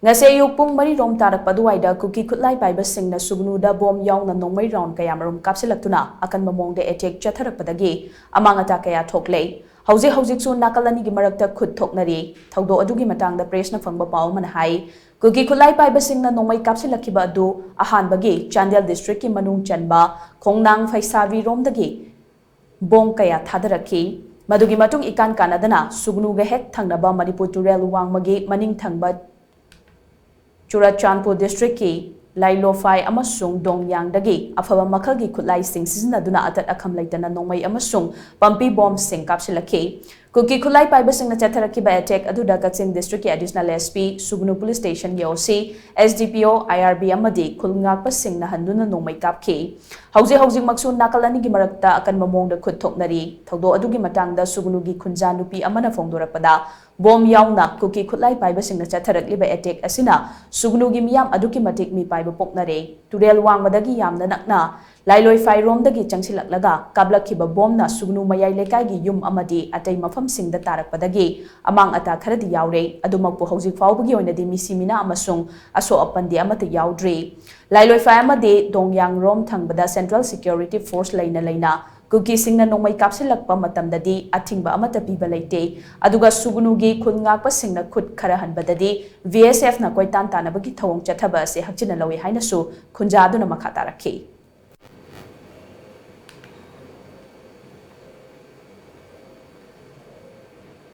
Ngasi ayuk pung rom tarakpadagi Kuki Khutlai Paiba Shingna Sugnu da bom Yaona Nongmei round kayamarum Kapshilaktuna akanba maongda attack chatharakpadagi amang-ata kaya thokle hauzik su nakalani gi marakta khut thoknari thaudo adugi matangda press na phangba paw man hai Kuki Khutlai Paiba Shingna Nongmei kapsilakiba adu ahanbagi Chandel district ki manung chanba khongnang phaisavi romdagi bom kaya thadarakhi madugi matung ikan kanadana Sugnu ga hek thangnaba Manipuri turel wangmagi maning thangba Chatharakhre district ki Lailofai amasung dongyang dagi afaba makal gi Khutlai sing sizinaduna atat akham laitana nongmai amasung pampi bomb sing kapsilakhe Kuki Khutlai Paiba Shingna chatharakpa attack aduda Kaching district ki additional SP Sugnu police station yosi SDPO IRB amadi khulngakpa singna handuna nongmai kapkhe hauzik maksu nakalani gi marakta akanba maongda khut thoknari thaudo adugi matangda Sugnu gi khunja nupi amana phongdorakpada bom yauna Kuki Khutlai Paiba Shingna chatharakliba attack asina Sugnu gi miyam aduki matik mi paiba poknare turel wangmadagi yamna nakna lailoi fairom dagi changsilaklaga kablakhiba bomna Sugnu mayai lekai gi yum amadi atai mafam singda tarakpadagi amang-ata kharadi yaure adumakpu hauzik faubagi oinadi misimina amasung aso apandi amata yaudri lailoi fai amadi dongyang rom thangbada Central Security Force laina Kuki Shingna nongmai kapsilakpa matamdadi athingba amata piba leite aduga Sugnu gi khungakpa singna khut khara hanbadadi VSF na koitan tanabagi thawong chathaba ase hakchina lawi hainasu khunja aduna makha tarakhi